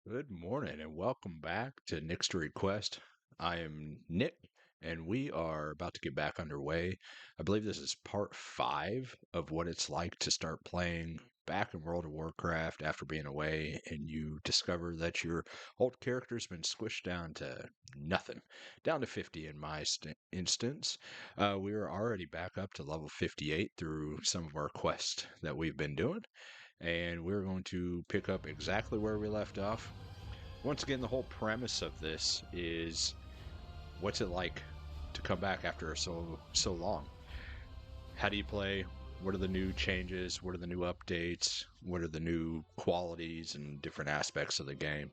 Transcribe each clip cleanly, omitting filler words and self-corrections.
Good morning and welcome back to Nick's to Request. I am Nick and we are about to get back underway. I believe this is part 5 of what it's like to start playing back in World of Warcraft after being away and you discover that your old character's been squished down to nothing, down to 50 in my instance. We are already back up to level 58 through some of our quests that we've been doing, and we're going to pick up exactly where we left off. Once again, the whole premise of this is what's it like to come back after so long? How do you play? What are the new changes? What are the new updates? What are the new qualities and different aspects of the game?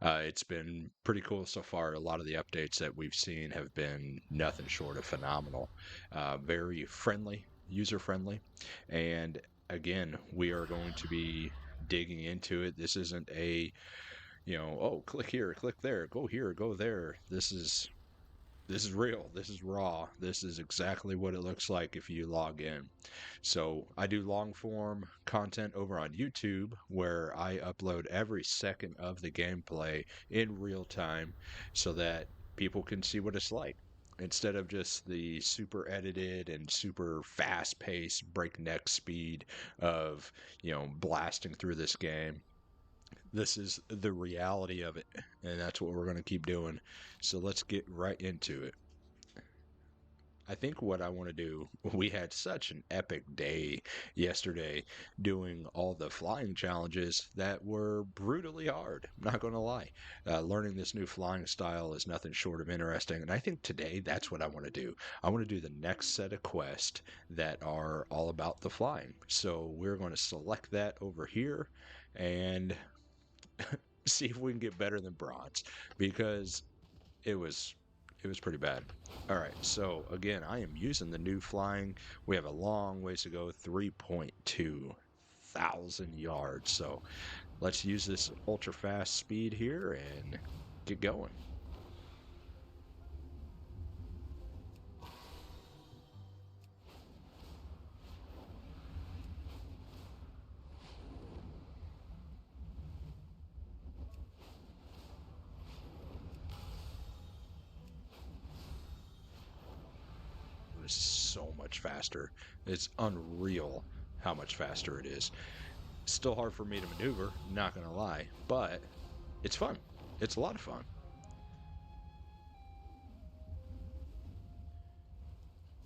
It's been pretty cool so far. A lot of the updates that we've seen have been nothing short of phenomenal. Very friendly, user friendly, and again, we are going to be digging into it. This isn't a oh, click here, click there, go here, go there. This is real. This is raw. This is exactly what it looks like if you log in. So I do long form content over on YouTube where I upload every second of the gameplay in real time so that people can see what it's like. Instead of just the super edited and super fast paced breakneck speed of, blasting through this game, this is the reality of it, and that's what we're going to keep doing. So let's get right into it. I think what I want to do, we had such an epic day yesterday doing all the flying challenges that were brutally hard. I'm not going to lie. Learning this new flying style is nothing short of interesting. And I think today that's what I want to do. I want to do the next set of quests that are all about the flying. So we're going to select that over here and see if we can get better than bronze, because it was it was pretty bad. All right, so again, I am using the new flying. We have a long ways to go, 3.2 thousand yards. So let's use this ultra fast speed here and get going. It's so much faster. It's unreal how much faster it is. Still hard for me to maneuver, not gonna lie, but it's fun. It's a lot of fun.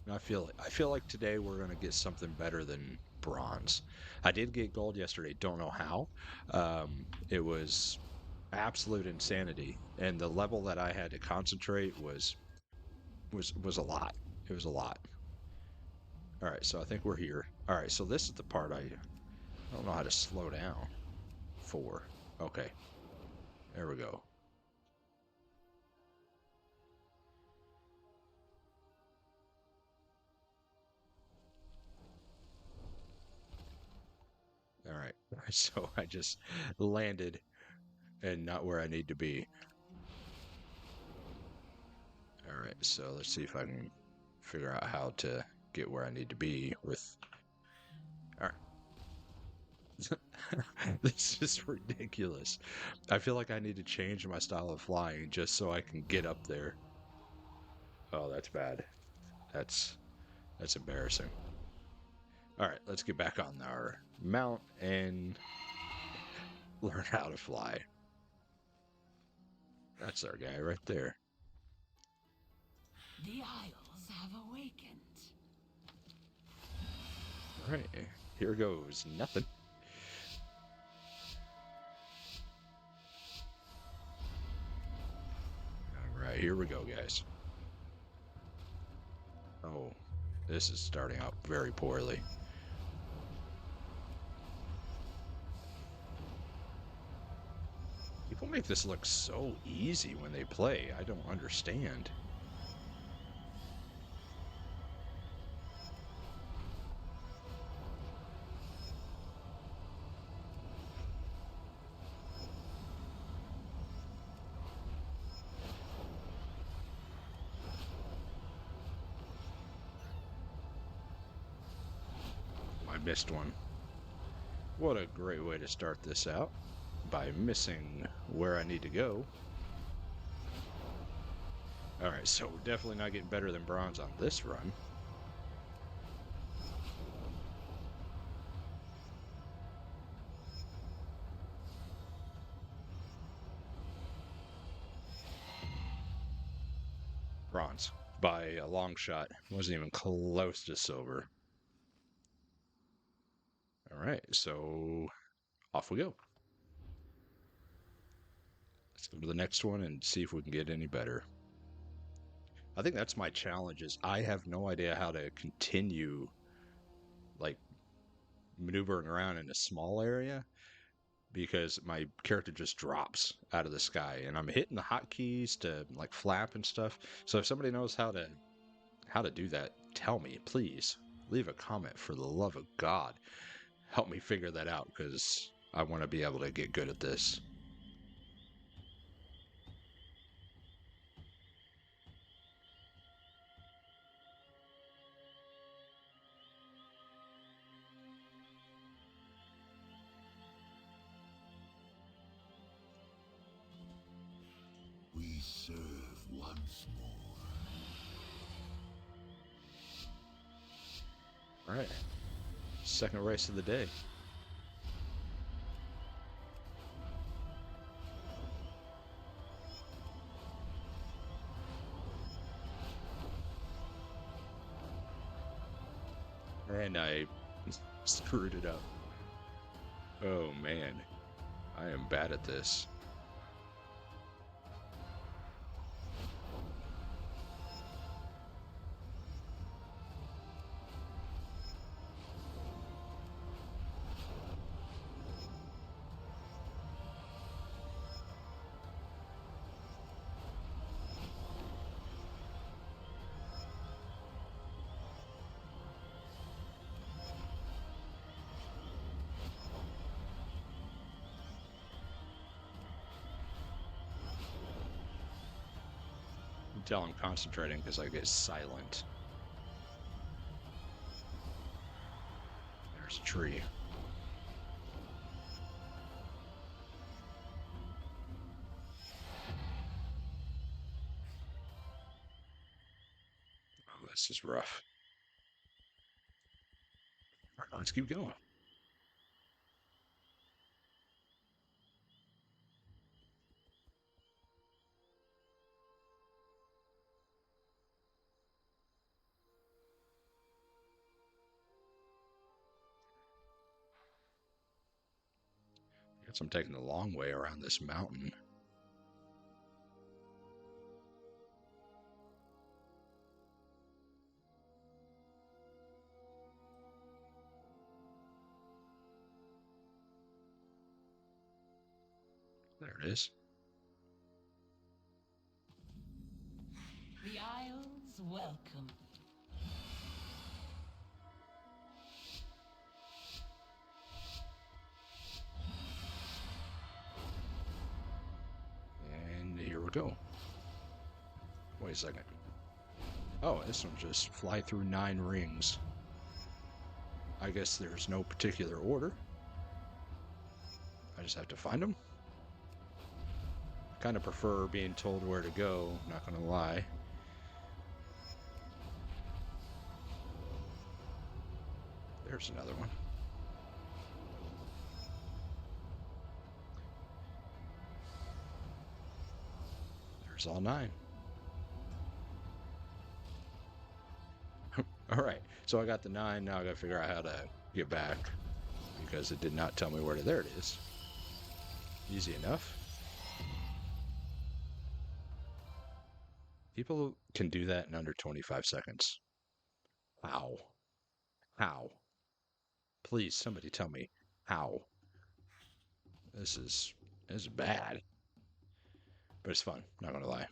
I feel like today we're gonna get something better than bronze. I did get gold yesterday. Don't know how. It was absolute insanity, and the level that I had to concentrate was a lot. It was a lot. All right, so I think we're here. All right, so this is the part I don't know how to slow down. 4. Okay, there we go. All right, so I just landed and not where I need to be. All right, so let's see if I can figure out how to get where I need to be with. All right. This is ridiculous. I feel like I need to change my style of flying just so I can get up there. Oh, that's bad. That's that's embarrassing. All right, let's get back on our mount and learn how to fly. That's our guy right there. The Isles have awakened. All right, here goes nothing. All right, here we go, guys. Oh, this is starting out very poorly. People make this look so easy when they play. I don't understand. I missed one. What a great way to start this out. by missing where I need to go. Alright, so we're definitely not getting better than bronze on this run. Bronze by a long shot. Wasn't even close to silver. Alright, so off we go. Let's go to the next one and see if we can get any better. I think that's my challenge is I have no idea how to continue like maneuvering around in a small area because my character just drops out of the sky and I'm hitting the hotkeys to like flap and stuff. So if somebody knows how to do that, tell me, please. Leave a comment for the love of God. Help me figure that out because I want to be able to get good at this. We serve once more. All right. Second race of the day. And I screwed it up. Oh man, I am bad at this. You can tell I'm concentrating because I get silent. There's a tree. Oh, this is rough. All right, let's keep going. I guess I'm taking the long way around this mountain. There it is. The Isles welcome. And here we go. Wait a second. Oh, this one just fly through 9 rings. I guess there's no particular order. I just have to find them. Kind of prefer being told where to go, not gonna lie. There's another one. There's all 9. Alright, so I got the 9, now I gotta figure out how to get back. Because it did not tell me where to... There it is. Easy enough. People can do that in under 25 seconds. How? How? Please, somebody tell me. How? This is bad. But it's fun, not gonna lie.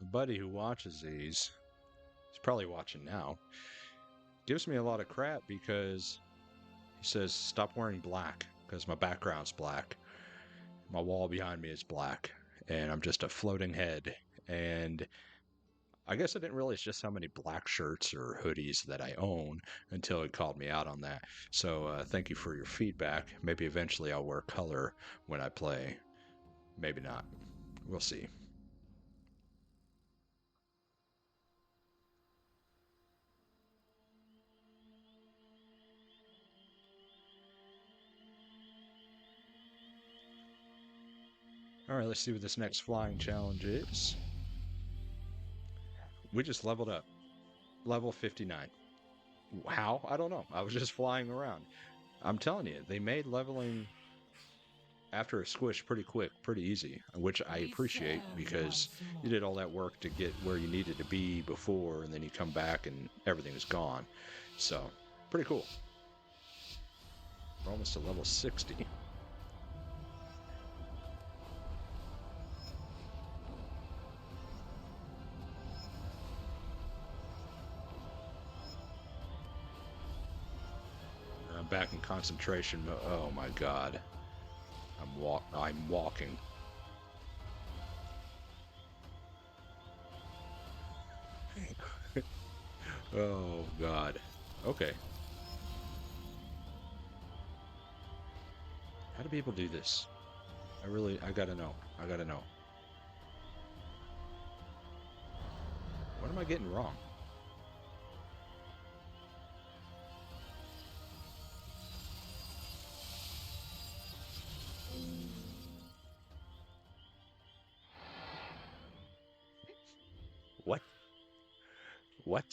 A buddy who watches these, he's probably watching now, gives me a lot of crap because he says stop wearing black because my background's black. My wall behind me is black and I'm just a floating head. And I guess I didn't realize just how many black shirts or hoodies that I own until it called me out on that. So thank you for your feedback. Maybe eventually I'll wear color when I play. Maybe not. We'll see. All right, let's see what this next flying challenge is. We just leveled up. Level 59. How? I don't know. I was just flying around. I'm telling you, they made leveling after a squish pretty quick, pretty easy, which I We appreciate serve because once you more. did all that work to get where you needed to be before, and then you come back and everything is gone. So, pretty cool. We're almost to level 60. I'm back in concentration mode. Oh my god. I'm walking. Oh god. Okay. How do people do this? I gotta know. I gotta know. What am I getting wrong? What? What?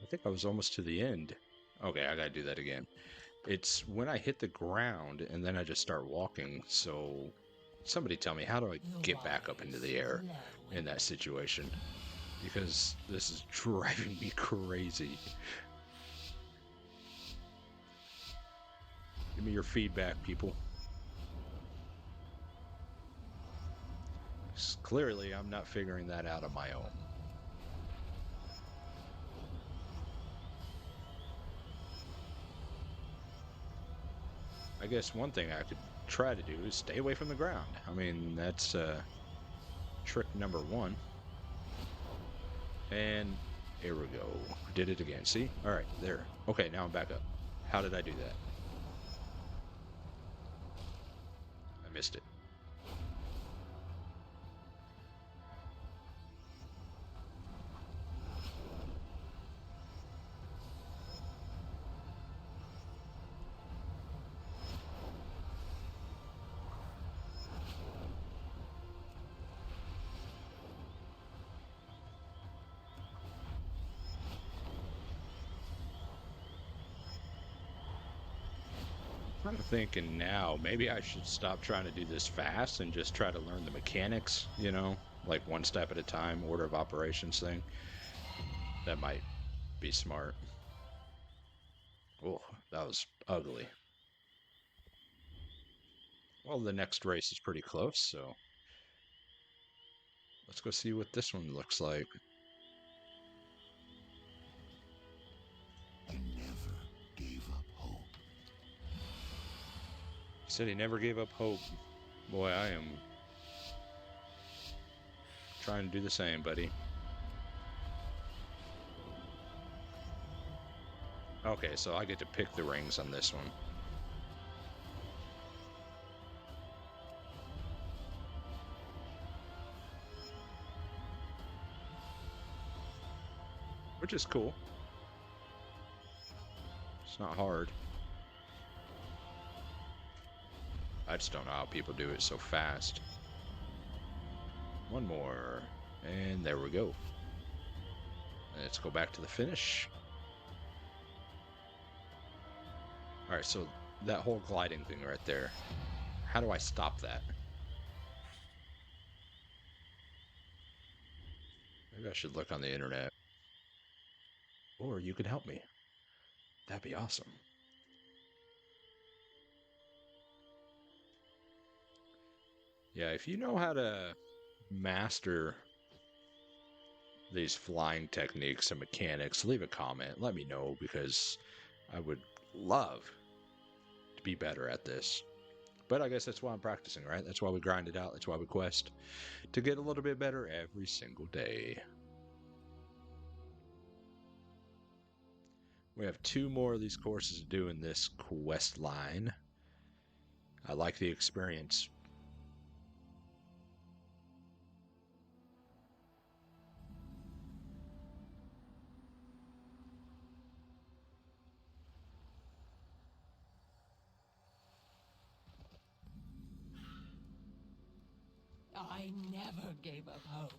I think I was almost to the end. Okay, I gotta do that again. It's when I hit the ground and then I just start walking. So somebody tell me, how do I The get back up into wise the air flow in that situation? Because this is driving me crazy. Give me your feedback, people. Clearly, I'm not figuring that out on my own. I guess one thing I could try to do is stay away from the ground. I mean, that's trick number one. And here we go. Did it again. See? All right, there. Okay, now I'm back up. How did I do that? I missed it. I'm thinking now, maybe I should stop trying to do this fast and just try to learn the mechanics, like one step at a time, order of operations thing. That might be smart. Oh, that was ugly. Well, the next race is pretty close, so let's go see what this one looks like. I never gave up hope. He said he never gave up hope. Boy, I am trying to do the same, buddy. Okay, so I get to pick the rings on this one. Which is cool. It's not hard. I just don't know how people do it so fast. One more. And there we go. Let's go back to the finish. Alright, so that whole gliding thing right there. How do I stop that? Maybe I should look on the internet. Or you could help me. That'd be awesome. Yeah, if you know how to master these flying techniques and mechanics, leave a comment. Let me know because I would love to be better at this. But I guess that's why I'm practicing, right? That's why we grind it out. That's why we quest to get a little bit better every single day. We have 2 more of these courses to do in this quest line. I like the experience. I never gave up hope.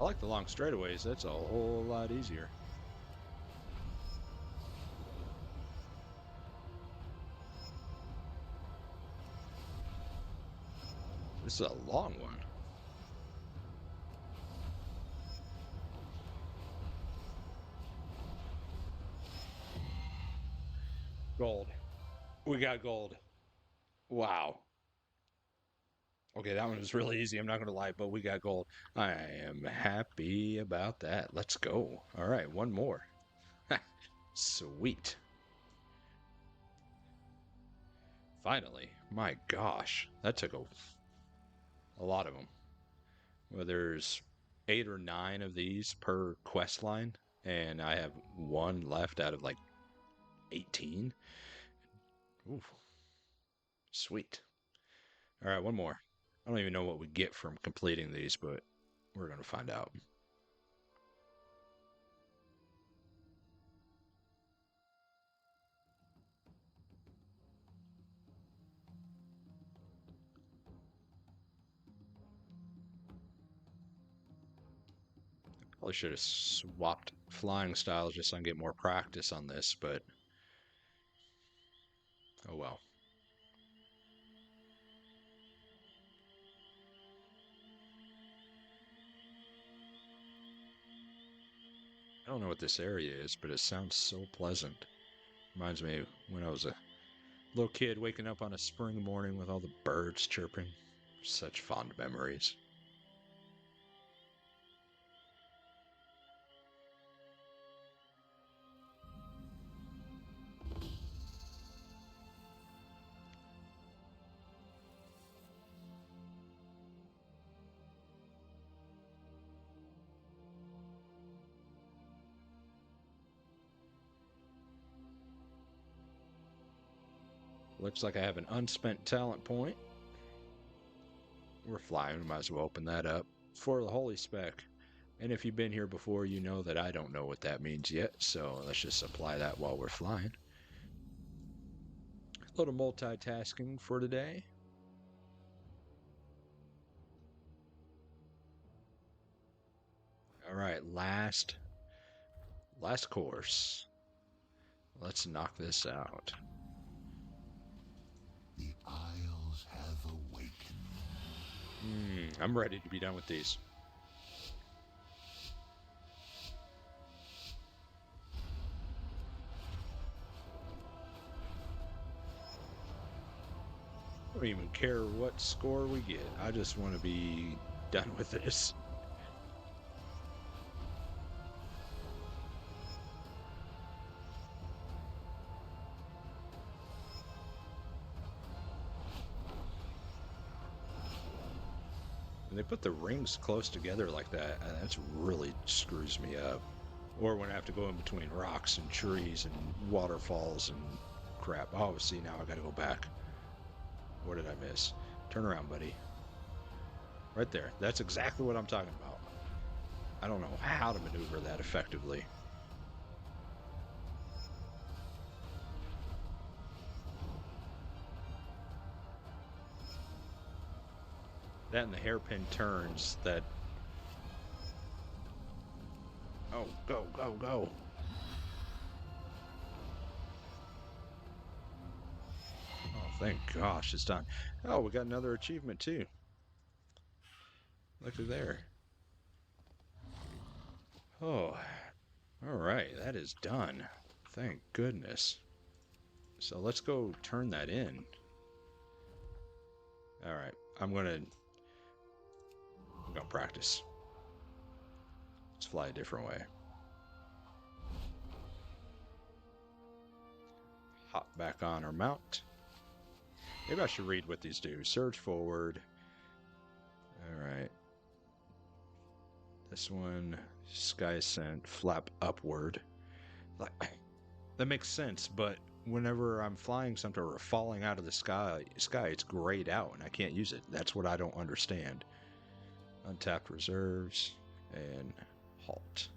I like the long straightaways. That's a whole lot easier. This is a long one. Gold. We got gold. Wow. Okay, that one was really easy. I'm not going to lie, but we got gold. I am happy about that. Let's go. All right, one more. Sweet. Finally. My gosh. That took a lot of them. Well, there's 8 or 9 of these per quest line, and I have 1 left out of like 18. Ooh, sweet. All right, one more. I don't even know what we get from completing these, but we're going to find out. Probably should have swapped flying styles just so I can get more practice on this, but oh well. I don't know what this area is, but it sounds so pleasant. Reminds me of when I was a little kid waking up on a spring morning with all the birds chirping. Such fond memories. Looks like I have an unspent talent point. We're flying, we might as well open that up. For the holy spec. And if you've been here before, you know that I don't know what that means yet, so let's just apply that while we're flying. A little multitasking for today. All right, last course. Let's knock this out. The Isles have awakened. I'm ready to be done with these. I don't even care what score we get. I just want to be done with this. And they put the rings close together like that, and that's really screws me up. Or when I have to go in between rocks and trees and waterfalls and crap. Oh, see, now I gotta go back. What did I miss? Turn around, buddy. Right there. That's exactly what I'm talking about. I don't know how to maneuver that effectively. That and the hairpin turns that... Oh, go, go, go. Oh, thank gosh, it's done. Oh, we got another achievement too. Look at there. Oh, all right, that is done. Thank goodness. So let's go turn that in. All right, I'm gonna practice. Let's fly a different way. Hop back on our mount. Maybe I should read what these do. Surge forward. All right. This one, sky ascent, flap upward. Like, that makes sense, but whenever I'm flying something or falling out of the sky, it's grayed out and I can't use it. That's what I don't understand. Untapped reserves and halt.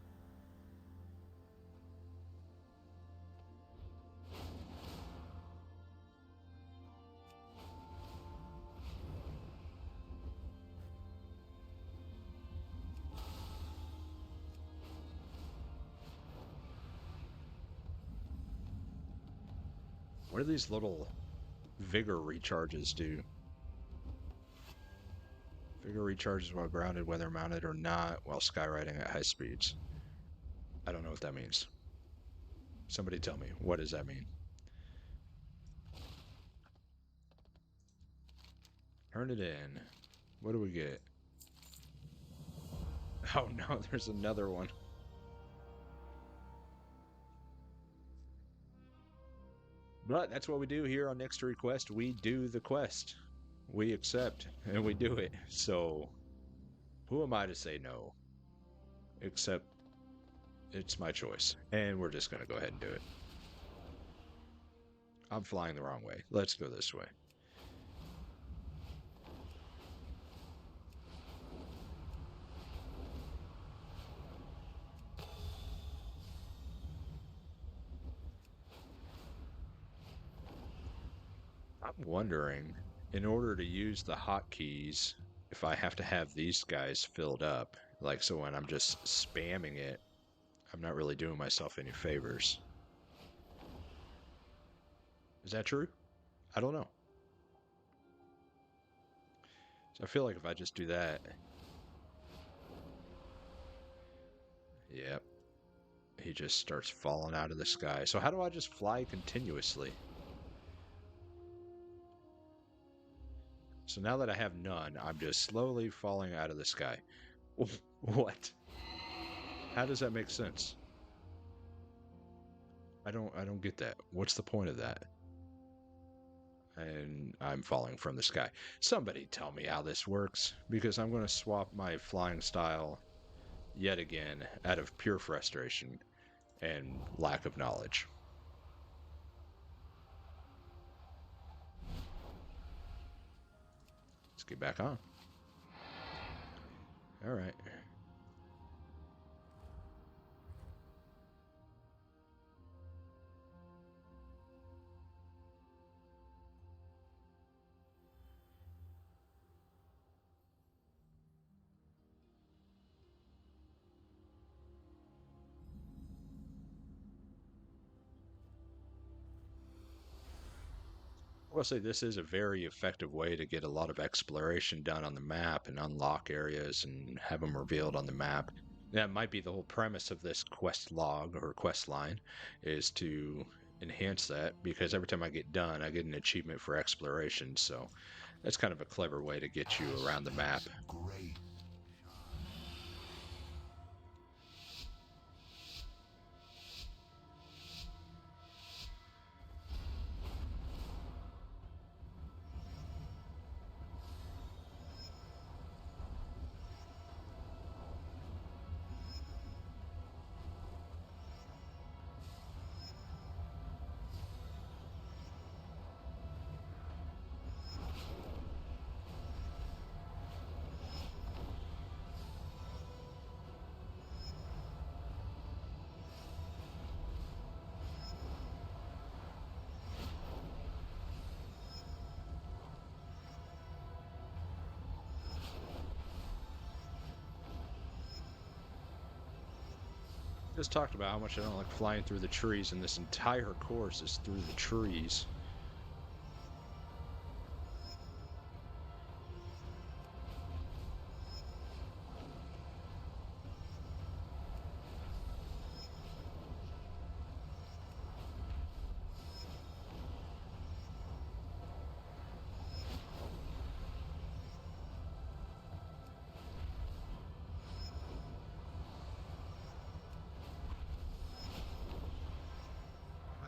What do these little vigor recharges do? Vigor recharges while grounded, whether mounted or not, while skywriting at high speeds. I don't know what that means. Somebody tell me, what does that mean? Turn it in. What do we get? Oh no, there's another one. But that's what we do here on Next Request. We do the quest. We accept and we do it. So who am I to say no? Except it's my choice. And we're just going to go ahead and do it. I'm flying the wrong way. Let's go this way. I'm wondering, in order to use the hotkeys, if I have to have these guys filled up. Like, so when I'm just spamming it, I'm not really doing myself any favors. Is that true? I don't know. So I feel like if I just do that... Yep. He just starts falling out of the sky. So how do I just fly continuously? So now that I have none, I'm just slowly falling out of the sky. What? How does that make sense? I don't get that. What's the point of that? And I'm falling from the sky. Somebody tell me how this works, because I'm going to swap my flying style yet again out of pure frustration and lack of knowledge. Let's get back on. All right. I will say this is a very effective way to get a lot of exploration done on the map and unlock areas and have them revealed on the map. That might be the whole premise of this quest log or quest line, is to enhance that, because every time I get done, I get an achievement for exploration. So that's kind of a clever way to get you around the map. Great. Just talked about how much I don't like flying through the trees, and this entire course is through the trees.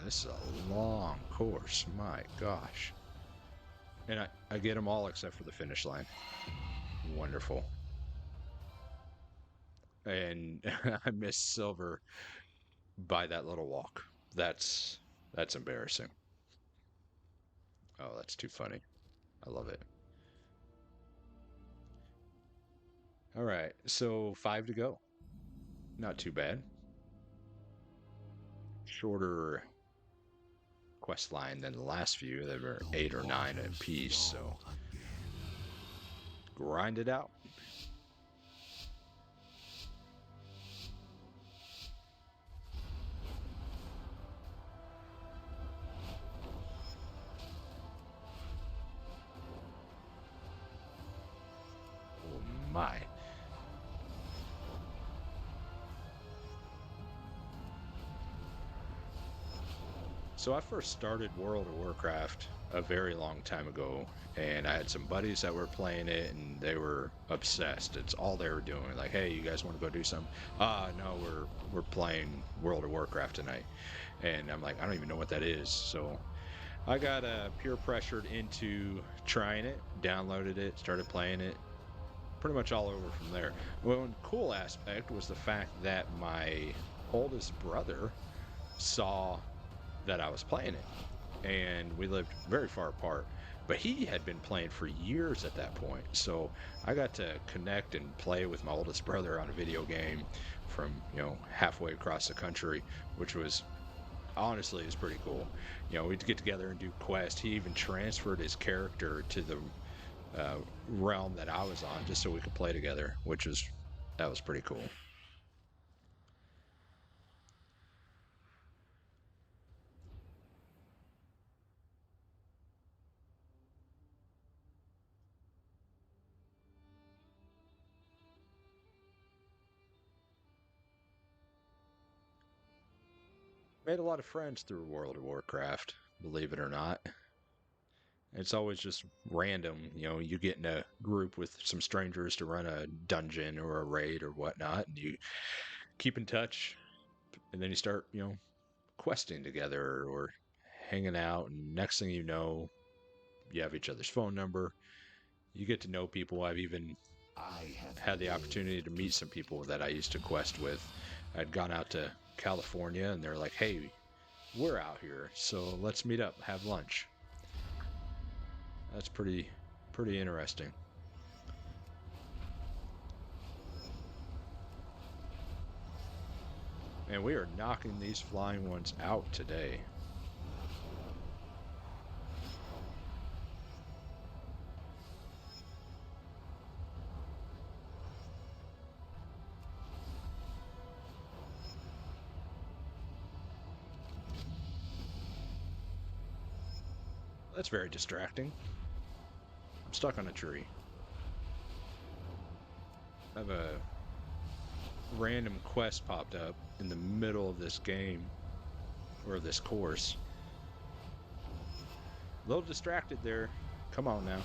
This is a long course, my gosh. And I get them all except for the finish line. Wonderful. And I missed silver by that little walk. That's embarrassing. Oh, that's too funny. I love it. All right, so 5 to go. Not too bad. Shorter quest line than the last few. They were 8 or 9 a piece, so grind it out. Oh my. So I first started World of Warcraft a very long time ago, and I had some buddies that were playing it, and they were obsessed. It's all they were doing. Like, hey, you guys want to go do something? No, we're playing World of Warcraft tonight. And I'm like, I don't even know what that is. So I got peer pressured into trying it, downloaded it, started playing it, pretty much all over from there. One cool aspect was the fact that my oldest brother saw that I was playing it, and we lived very far apart, but he had been playing for years at that point. So I got to connect and play with my oldest brother on a video game from, halfway across the country, which was honestly is pretty cool. We'd get together and do quests. He even transferred his character to the realm that I was on just so we could play together, that was pretty cool. Made a lot of friends through World of Warcraft, believe it or not. It's always just random, you get in a group with some strangers to run a dungeon or a raid or whatnot, and you keep in touch, and then you start, questing together or hanging out, and next thing you know, you have each other's phone number. You get to know people. I've even had the opportunity to meet some people that I used to quest with. I'd gone out to California, and they're like, hey, we're out here, so let's meet up, have lunch. That's pretty interesting. And we are knocking these flying ones out today. That's very distracting. I'm stuck on a tree. I have a random quest popped up in the middle of this game, or this course. A little distracted there. Come on now.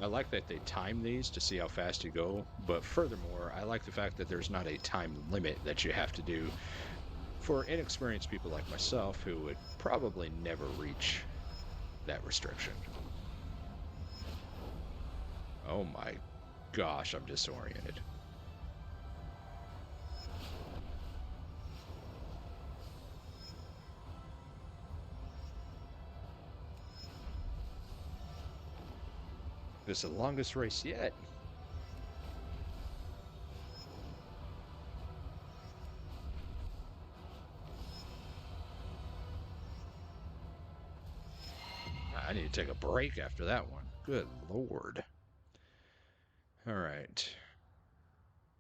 I like that they time these to see how fast you go, but furthermore, I like the fact that there's not a time limit that you have to do for inexperienced people like myself who would probably never reach that restriction. Oh my gosh, I'm disoriented. This is the longest race yet. I need to take a break after that one. Good lord. All right.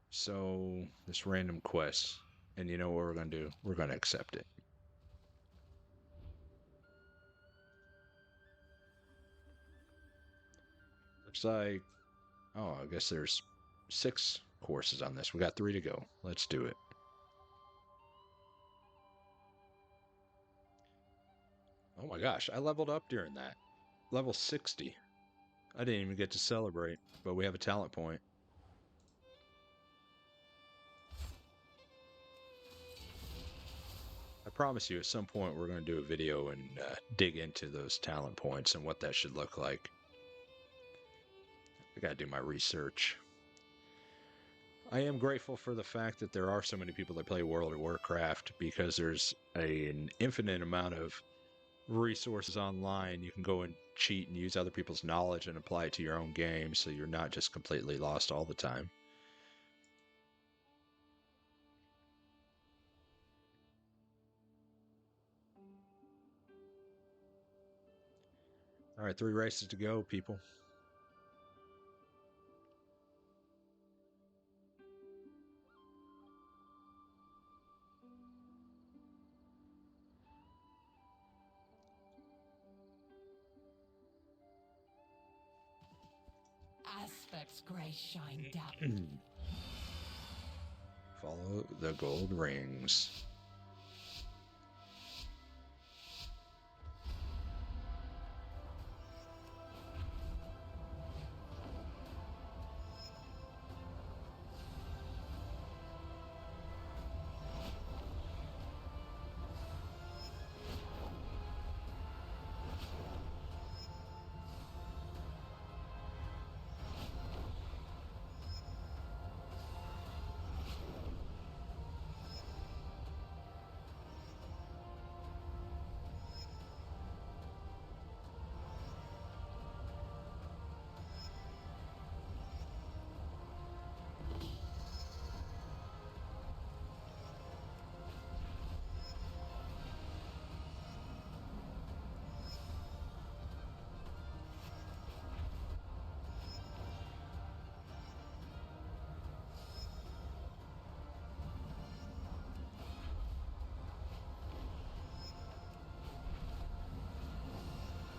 So, this random quest. And you know what we're going to do? We're going to accept it. Looks like... Oh, I guess there's 6 courses on this. We got 3 to go. Let's do it. Oh my gosh, I leveled up during that. Level 60. I didn't even get to celebrate, but we have a talent point. I promise you at some point we're going to do a video and dig into those talent points and what that should look like. I got to do my research. I am grateful for the fact that there are so many people that play World of Warcraft because there's an infinite amount of resources online. You can go and cheat and use other people's knowledge and apply it to your own game so you're not just completely lost all the time. All right, 3 races to go, people. Aspect's grace shine down. Follow the gold rings.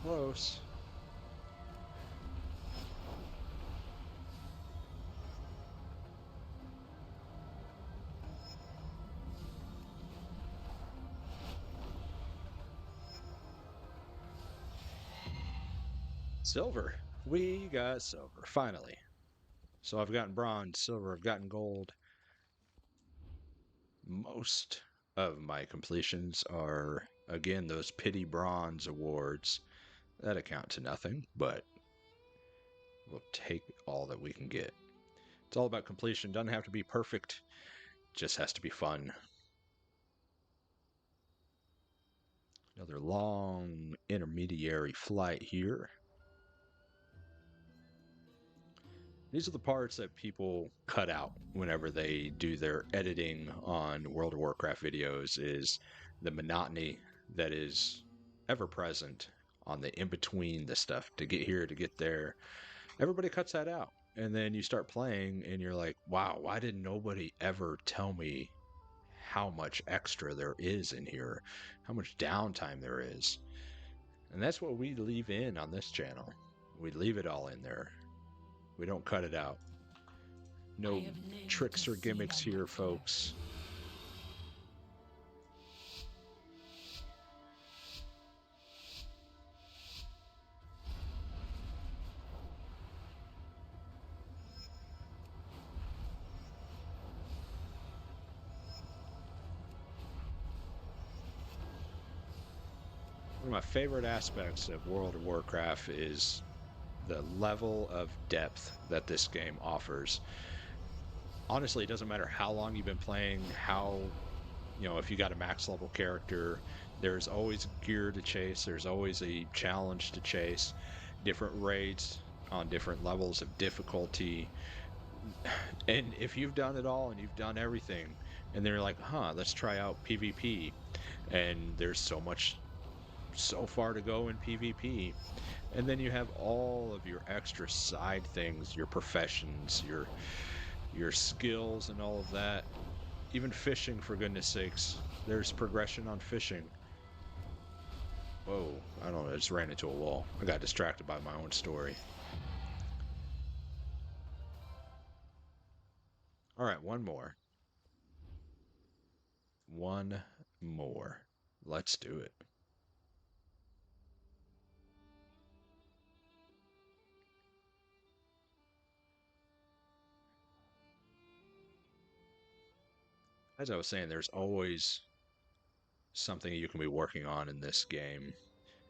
Close. Silver. We got silver, finally. So I've gotten bronze, silver, I've gotten gold. Most of my completions are, again, those pity bronze awards. That account to nothing, but we'll take all that we can get. It's all about completion. Doesn't have to be perfect, just has to be fun. Another long intermediary flight here. These are the parts that people cut out whenever they do their editing on World of Warcraft videos, is the monotony that is ever present on the in-between the stuff to get here, to get there. Everybody cuts that out. And then you start playing and you're like, wow, why did nobody ever tell me how much extra there is in here, how much downtime there is? And that's what we leave in on this channel. We leave it all in there. We don't cut it out. No tricks or gimmicks here, folks. One of my favorite aspects of World of Warcraft is the level of depth that this game offers. Honestly, it doesn't matter how long you've been playing, if you got a max level character, there's always gear to chase, there's always a challenge to chase, different raids on different levels of difficulty. And if you've done it all and you've done everything, and they're like, let's try out PvP, and there's so much so far to go in PvP. And then you have all of your extra side things, your professions, your skills and all of that. Even fishing, for goodness sakes. There's progression on fishing. Whoa, I don't know, I just ran into a wall. I got distracted by my own story. All right, one more. One more. Let's do it. As I was saying, there's always something you can be working on in this game.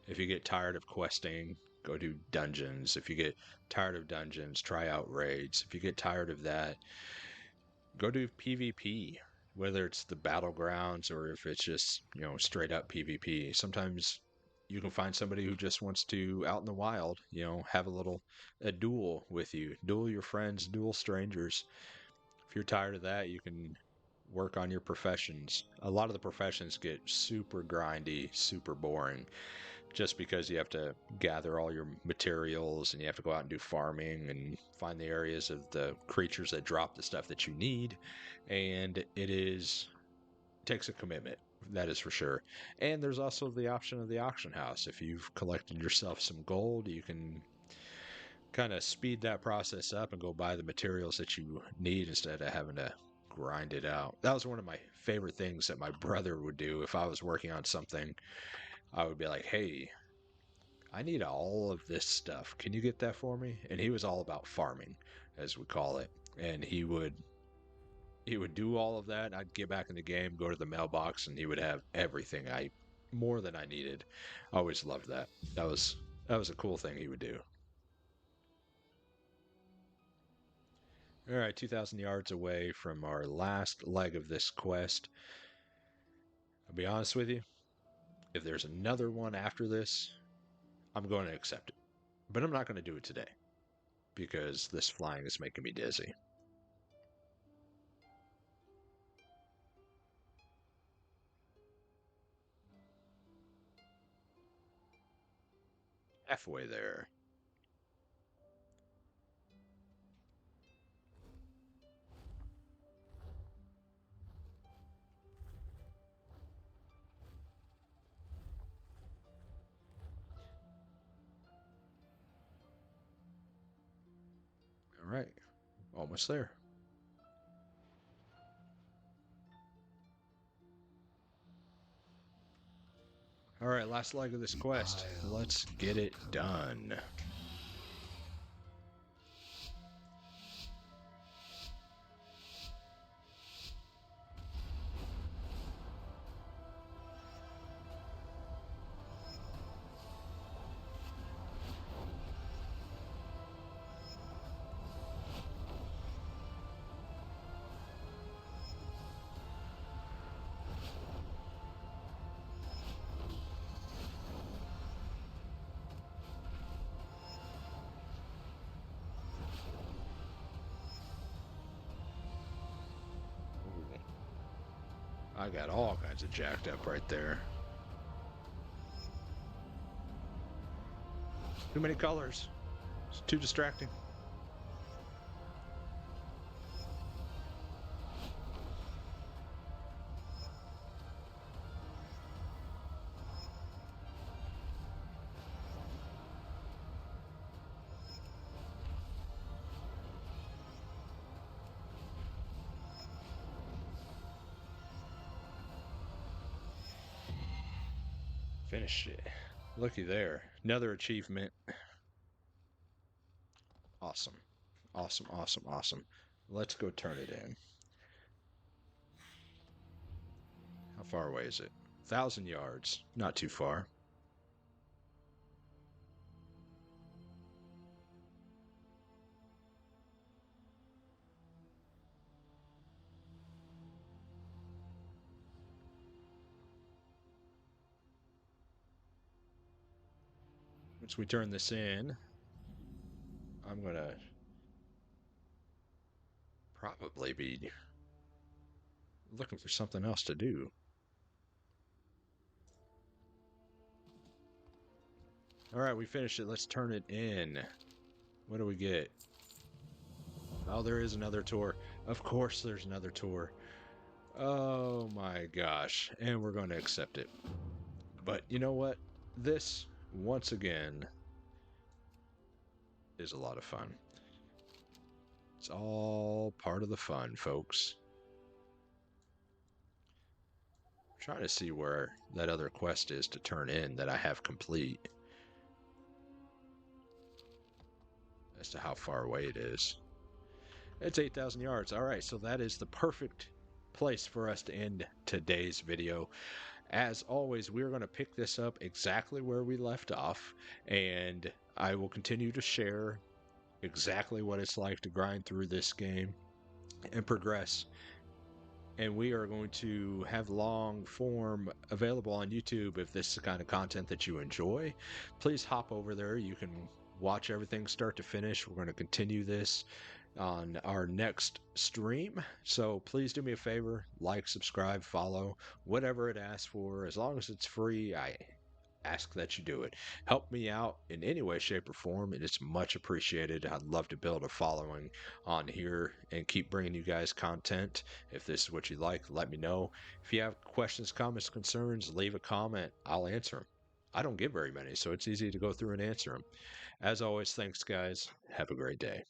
If you get tired of questing, go do dungeons. If you get tired of dungeons, try out raids. If you get tired of that, go do PvP, whether it's the battlegrounds or if it's just, straight up PvP. Sometimes you can find somebody who just wants to out in the wild, have a duel with you, duel your friends, duel strangers. If you're tired of that, you can work on your professions. A lot of the professions get super grindy, super boring, just because you have to gather all your materials and you have to go out and do farming and find the areas of the creatures that drop the stuff that you need. And takes a commitment, that is for sure. And there's also the option of the auction house. If you've collected yourself some gold, you can kind of speed that process up and go buy the materials that you need instead of having to grind it out. That was one of my favorite things that my brother would do. If I was working on something, I would be like, hey, I need all of this stuff. Can you get that for me? And he was all about farming, as we call it. And he would do all of that. I'd get back in the game, go to the mailbox, and he would have everything more than I needed. I always loved that. That was a cool thing he would do. All right, 2,000 yards away from our last leg of this quest. I'll be honest with you, if there's another one after this, I'm going to accept it. But I'm not going to do it today because this flying is making me dizzy. Halfway there. All right, almost there. All right, last leg of this quest. Let's get it done. Ooh, I got all kinds of jacked up right there. Too many colors. It's too distracting. Finish it. Looky there. Another achievement. Awesome. Awesome, awesome, awesome. Let's go turn it in. How far away is it? 1,000 yards. Not too far. Once we turn this in, I'm going to probably be looking for something else to do. All right, we finished it. Let's turn it in. What do we get? Oh, there is another tour. Of course, there's another tour. Oh my gosh. And we're going to accept it. But you know what? This, once again, is a lot of fun. It's all part of the fun, folks. I'm trying to see where that other quest is to turn in that I have complete. As to how far away it is. It's 8,000 yards. All right, so that is the perfect place for us to end today's video. As always, we're going to pick this up exactly where we left off, and I will continue to share exactly what it's like to grind through this game and progress. And we are going to have long form available on YouTube if this is the kind of content that you enjoy. Please hop over there. You can watch everything start to finish. We're going to continue this on our next stream. So please do me a favor, like, subscribe, follow, whatever it asks for. As long as it's free, I ask that you do it. Help me out in any way, shape, or form, and it's much appreciated. I'd love to build a following on here and keep bringing you guys content. If this is what you like, let me know. If you have questions, comments, concerns, leave a comment. I'll answer them. I don't get very many, so it's easy to go through and answer them. As always, thanks, guys. Have a great day.